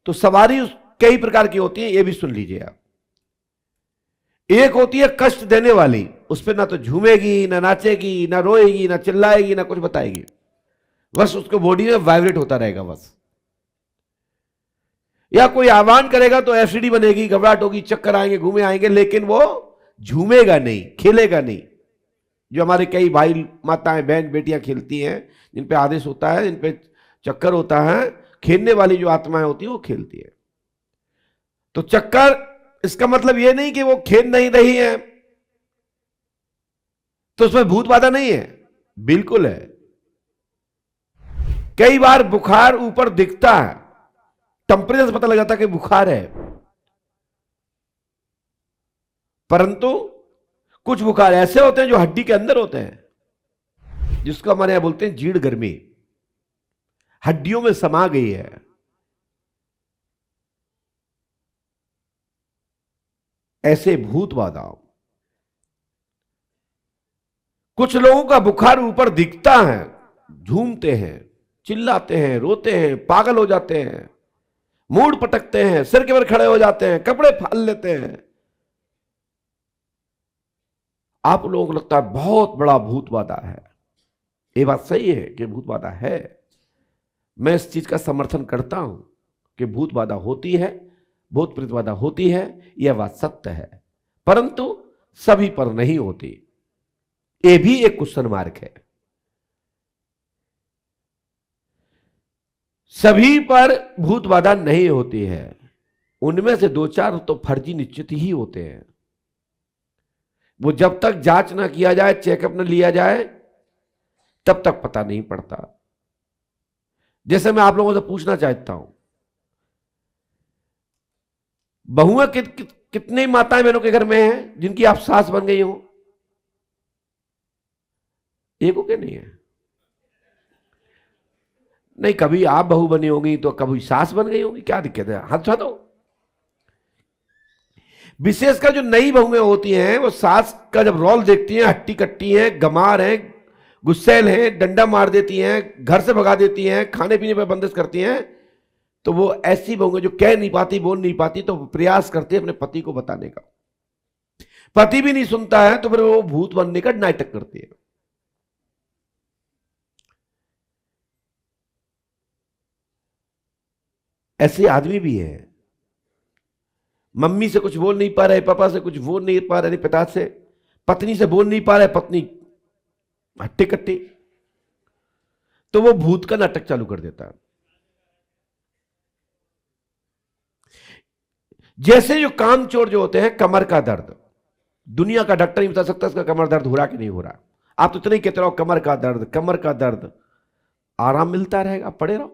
तो सवारी कई प्रकार की होती है, ये भी सुन लीजिए आप। एक होती है कष्ट देने वाली, उस पर ना तो झूमेगी, ना नाचेगी, ना रोएगी, ना चिल्लाएगी, ना कुछ बताएगी, बस उसको बॉडी में वाइब्रेट होता रहेगा बस। या कोई आह्वान करेगा तो एसिडी बनेगी, घबराहट होगी, चक्कर आएंगे, घूमे आएंगे, लेकिन वो झूमेगा नहीं, खेलेगा नहीं। जो हमारे कई भाई माताएं बहन बेटियां खेलती हैं, जिन पे आदेश होता है, जिन पे चक्कर होता है, खेलने वाली जो आत्माएं होती है वो खेलती है। तो चक्कर, इसका मतलब ये नहीं कि वो खेल नहीं रही है तो उसमें भूत बाधा नहीं है, बिल्कुल है। कई बार बुखार ऊपर दिखता है, टेंपरेचर से पता लग जाता है कि बुखार है, परंतु कुछ बुखार ऐसे होते हैं जो हड्डी के अंदर होते हैं, जिसको हमारे यहां बोलते हैं जीड़ गर्मी, हड्डियों में समा गई है। ऐसे भूत बाधा। कुछ लोगों का बुखार ऊपर दिखता है, झूमते हैं, चिल्लाते हैं, रोते हैं, पागल हो जाते हैं, मूड पटकते हैं, सिर के बल खड़े हो जाते हैं, कपड़े फाड़ लेते हैं। आप लोगों को लगता है बहुत बड़ा भूत बाधा है। ये बात सही है कि भूत बाधा है, मैं इस चीज का समर्थन करता हूं कि भूत बाधा होती है, भूत प्रेत बाधा होती है, यह बात सत्य है, परंतु सभी पर नहीं होती। यह भी एक क्वेश्चन मार्क है। सभी पर भूत बाधा नहीं होती है, उनमें से दो चार तो फर्जी निश्चित ही होते हैं। वो जब तक जांच ना किया जाए, चेकअप न लिया जाए, तब तक पता नहीं पड़ता। जैसे मैं आप लोगों से पूछना चाहता हूं, बहुएं कितनी माताएं बहनों के घर में हैं जिनकी आप सास बन गई हो? एक हो के नहीं है? नहीं, कभी आप बहू बनी होगी तो कभी सास बन गई होगी, क्या दिक्कत है? हाथ उठा दो। विशेषकर जो नई बहुएं होती हैं, वो सास का जब रोल देखती हैं, हट्टी कट्टी हैं, गमार हैं, गुस्सैल हैं, डंडा मार देती हैं, घर से भगा देती हैं, खाने पीने पर बंदिश करती हैं, तो वो ऐसी बहुएं जो कह नहीं पाती, बोल नहीं पाती, तो प्रयास करती है अपने पति को बताने का। पति भी नहीं सुनता है तो फिर वो भूत बनने का नाटक करती है। ऐसे आदमी भी हैं, मम्मी से कुछ बोल नहीं पा रहे, पापा से कुछ बोल नहीं पा रहे, पिता से, पत्नी से बोल नहीं पा रहे, पत्नी हट्टी कट्टी, तो वो भूत का नाटक चालू कर देता है। जैसे जो कामचोर जो होते हैं, कमर का दर्द, दुनिया का डॉक्टर नहीं बता सकता इसका कमर दर्द हो रहा कि नहीं हो रहा। आप तो इतना ही कहते रहो कमर का दर्द, कमर का दर्द, आराम मिलता रहेगा, पड़े रहो।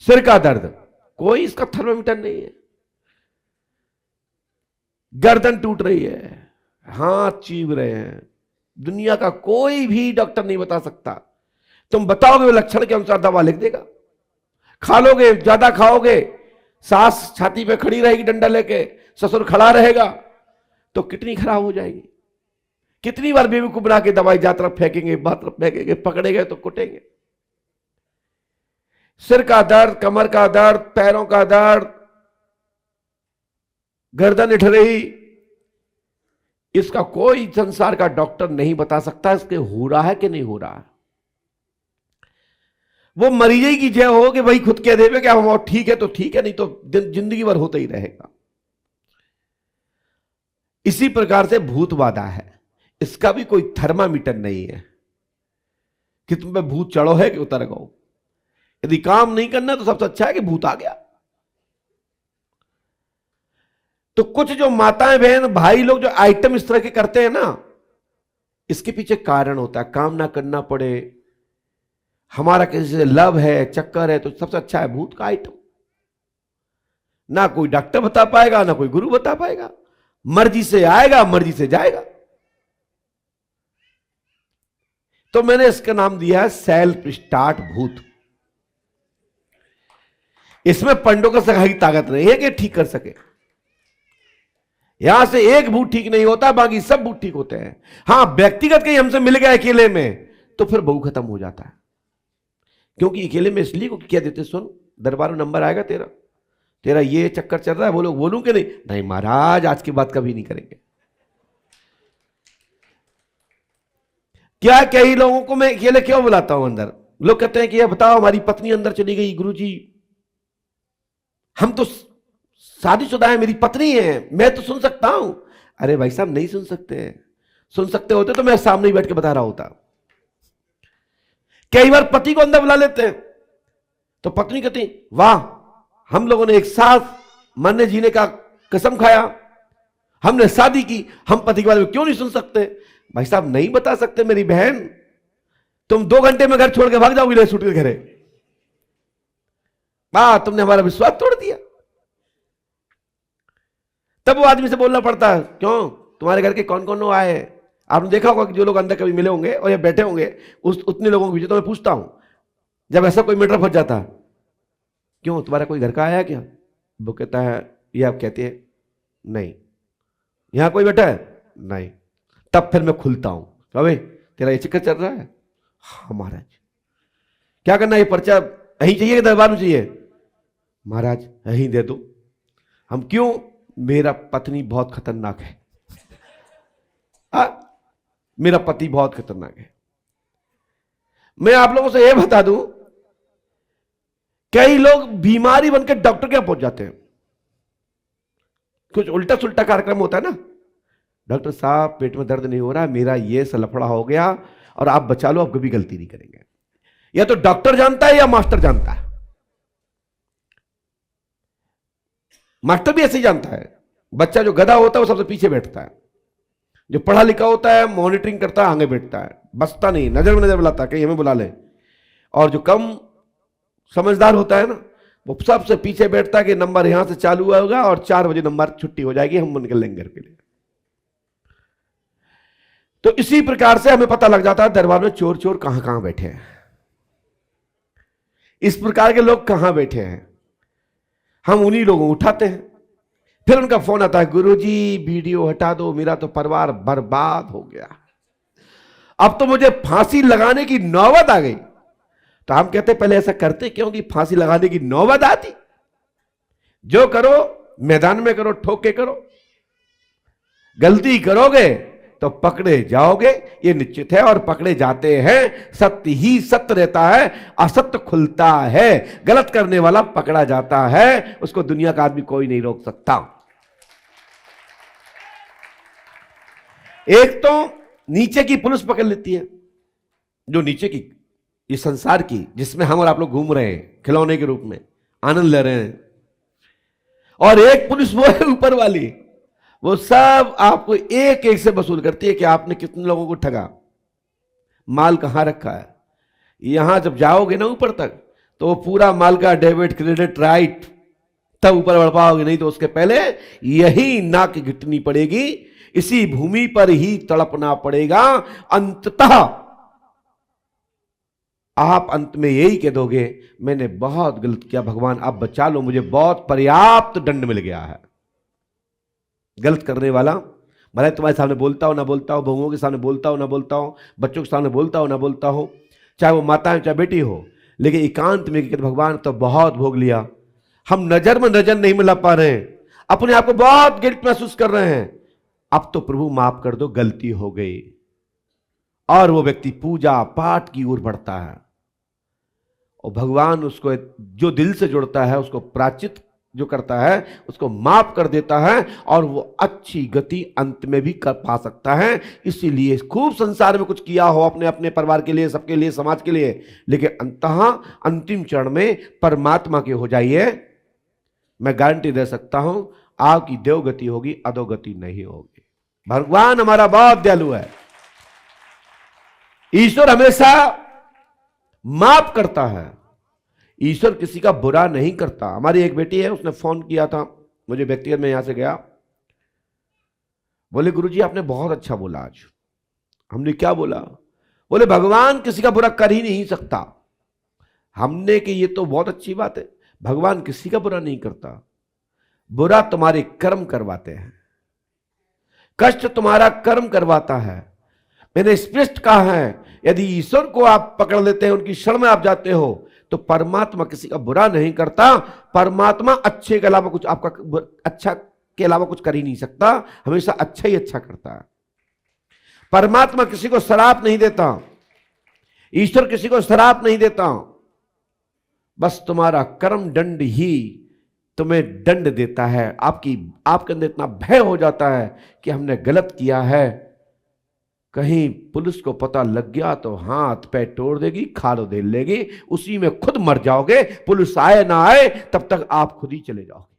सिर का दर्द, कोई इसका थर्मामीटर नहीं है। गर्दन टूट रही है, हाथ चीब रहे हैं, दुनिया का कोई भी डॉक्टर नहीं बता सकता। तुम बताओगे, वो लक्षण के अनुसार दवा लिख देगा। खा लोगे, ज्यादा खाओगे, सास छाती पे खड़ी रहेगी डंडा लेके, ससुर खड़ा रहेगा, तो किडनी खराब हो जाएगी। कितनी बार बेवकूफ बना के दवाई जा तरफ फेंकेंगे, बात तरफ फेंकेंगे, पकड़ेंगे तो कुटेंगे। सिर का दर्द, कमर का दर्द, पैरों का दर्द, गर्दन उठ रही, इसका कोई संसार का डॉक्टर नहीं बता सकता इसके हो रहा है कि नहीं हो रहा है। वो मरीज की जय हो कि भाई खुद कह देवे कि हम ठीक है तो ठीक है, नहीं तो जिंदगी भर होता ही रहेगा। इसी प्रकार से भूत बाधा है, इसका भी कोई थर्मामीटर नहीं है कि तुम पे भूत चढ़ो है कि उतर गो। यदि काम नहीं करना तो सबसे अच्छा है कि भूत आ गया। तो कुछ जो माताएं बहन भाई लोग जो आइटम इस तरह के करते हैं ना, इसके पीछे कारण होता है, काम ना करना पड़े, हमारा किसी से लव है, चक्कर है, तो सबसे अच्छा है भूत का आइटम। ना कोई डॉक्टर बता पाएगा, ना कोई गुरु बता पाएगा, मर्जी से आएगा, मर्जी से जाएगा। तो मैंने इसका नाम दिया है सेल्फ स्टार्ट भूत। इसमें पंडों का सहायक ताकत नहीं है कि ठीक कर सके। यहां से एक भूत ठीक नहीं होता, बाकी सब भूत ठीक होते हैं। हां, व्यक्तिगत कहीं हमसे मिल गया अकेले में तो फिर बहु खत्म हो जाता है। क्योंकि अकेले में इसलिए को क्या देते, सुन दरबार में नंबर आएगा तेरा, तेरा ये चक्कर चल रहा है, बोलो बोलूं कि नहीं? नहीं महाराज, आज की बात कभी नहीं करेंगे। क्या कई लोगों को मैं अकेले क्यों बुलाता हूं अंदर? लोग कहते हैं कि ये बताओ, हमारी पत्नी अंदर चली गई गुरुजी, हम तो शादीशुदा है, मेरी पत्नी है, मैं तो सुन सकता हूं। अरे भाई साहब, नहीं सुन सकते। सुन सकते होते तो मैं सामने ही बैठ के बता रहा होता। कई बार पति को अंदर बुला लेते हैं तो पत्नी कहती वाह, हम लोगों ने एक साथ मरने जीने का कसम खाया, हमने शादी की, हम पति के बारे में क्यों नहीं सुन सकते? भाई साहब, नहीं बता सकते मेरी बहन, तुम 2 घंटे में घर छोड़ के भाग जाओगी सूट के घरे। तुमने हमारा विश्वास तोड़ दिया। तब वो आदमी से बोलना पड़ता है, क्यों तुम्हारे घर के कौन कौन लोग आए हैं? आपने देखा होगा कि जो लोग अंदर कभी मिले होंगे और ये बैठे होंगे, उतने लोगों के बीच तो मैं पूछता हूं, जब ऐसा कोई मैटर फंस जाता, क्यों तुम्हारा कोई घर का आया क्या? वो कहता है, ये आप कहते हैं नहीं। यहां कोई बैठा है? नहीं। तब फिर मैं खुलता हूं, भाई तेरा ये चक्कर चल रहा है? हाँ महाराज। क्या करना, ये पर्चा यहीं चाहिए कि दरबार में चाहिए? महाराज यहीं दे दो। हम क्यों? मेरा पत्नी बहुत खतरनाक है। मेरा पति बहुत खतरनाक है। मैं आप लोगों से यह बता दूं, कई लोग बीमारी बनकर डॉक्टर के यहां पहुंच जाते हैं। कुछ उल्टा सुल्टा कार्यक्रम होता है ना, डॉक्टर साहब पेट में दर्द नहीं हो रहा, मेरा ये सलफड़ा हो गया और आप बचा लो, आप कभी गलती नहीं करेंगे। या तो डॉक्टर जानता है या मास्टर जानता है। मास्टर भी ऐसे ही जानता है। बच्चा जो गधा होता है वो सबसे पीछे बैठता है, जो पढ़ा लिखा होता है मॉनिटरिंग करता है, आगे बैठता है, बसता नहीं, नजर में नजर बुलाता, कहीं हमें बुला ले। और जो कम समझदार होता है ना, वो सबसे पीछे बैठता है कि नंबर यहां से चालू होगा और 4 बजे नंबर छुट्टी हो जाएगी, हम निकल लेंगे घर के लिए। तो इसी प्रकार से हमें पता लग जाता है दरबार में चोर चोर कहां कहां बैठे हैं, इस प्रकार के लोग कहां बैठे हैं। हम उन्हीं लोगों को उठाते हैं, फिर उनका फोन आता है, गुरुजी वीडियो हटा दो, मेरा तो परिवार बर्बाद हो गया, अब तो मुझे फांसी लगाने की नौबत आ गई। तो हम कहते पहले ऐसा करते क्यों कि फांसी लगाने की नौबत आती? जो करो मैदान में करो, ठोक के करो। गलती करोगे तो पकड़े जाओगे, ये निश्चित है, और पकड़े जाते हैं। सत्य ही सत्य रहता है, असत्य खुलता है। गलत करने वाला पकड़ा जाता है, उसको दुनिया का आदमी कोई नहीं रोक सकता। एक तो नीचे की पुलिस पकड़ लेती है, जो नीचे की ये संसार की, जिसमें हम और आप लोग घूम रहे हैं खिलौने के रूप में, आनंद ले रहे हैं। और एक पुलिस वो है ऊपर वाली, वो सब आपको एक एक से वसूल करती है कि आपने कितने लोगों को ठगा, माल कहां रखा है। यहां जब जाओगे ना ऊपर तक, तो वो पूरा माल का डेबिट क्रेडिट राइट, तब ऊपर बढ़ पाओगे, नहीं तो उसके पहले यही नाक घिटनी पड़ेगी, इसी भूमि पर ही तड़पना पड़ेगा। अंततः आप अंत में यही कह दोगे, मैंने बहुत गलत किया, भगवान आप बचा लो, मुझे बहुत पर्याप्त दंड मिल गया है। गलत करने वाला, भले तुम्हारे सामने बोलता हो ना बोलता हो, बहुओं के सामने बोलता हो ना बोलता हो, बच्चों के सामने बोलता हो ना बोलता हो, चाहे वो माता है चाहे बेटी हो, लेकिन एकांत में कहते भगवान तो बहुत भोग लिया, हम नजर में नजर नहीं मिला पा रहे हैं, अपने आप को बहुत गिल्ट महसूस कर रहे हैं, अब तो प्रभु माफ कर दो, गलती हो गई। और वो व्यक्ति पूजा पाठ की ओर बढ़ता है, और भगवान उसको जो दिल से जुड़ता है, उसको प्रायश्चित जो करता है, उसको माफ कर देता है, और वो अच्छी गति अंत में भी कर पा सकता है। इसीलिए खूब संसार में कुछ किया हो अपने अपने परिवार के लिए, सबके लिए, समाज के लिए, लेकिन अंततः अंतिम चरण में परमात्मा के हो जाइए, मैं गारंटी दे सकता हूं आपकी देवगति होगी, अधोगति नहीं होगी। भगवान हमारा बहुत दयालु है, ईश्वर हमेशा माफ करता है, ईश्वर किसी का बुरा नहीं करता। हमारी एक बेटी है, उसने फोन किया था मुझे व्यक्तिगत, में यहां से गया, बोले गुरुजी आपने बहुत अच्छा बोला आज। हमने क्या बोला? बोले भगवान किसी का बुरा कर ही नहीं सकता। हमने कि ये तो बहुत अच्छी बात है, भगवान किसी का बुरा नहीं करता, बुरा तुम्हारे कर्म करवाते हैं, कष्ट तुम्हारा कर्म करवाता है। मैंने स्पष्ट कहा है, यदि ईश्वर को आप पकड़ लेते हैं, उनकी शरण में आप जाते हो, तो परमात्मा किसी का बुरा नहीं करता। परमात्मा अच्छे के अलावा कुछ आपका अच्छा के अलावा कुछ कर ही नहीं सकता, हमेशा अच्छा ही अच्छा करता है। परमात्मा किसी को श्राप नहीं देता, ईश्वर किसी को श्राप नहीं देता, बस तुम्हारा कर्म दंड ही तुम्हें दंड देता है। आपके अंदर इतना भय हो जाता है कि हमने गलत किया है, कहीं पुलिस को पता लग गया तो हाथ पैर तोड़ देगी, खालो दे लेगी, उसी में खुद मर जाओगे। पुलिस आए ना आए तब तक आप खुद ही चले जाओगे।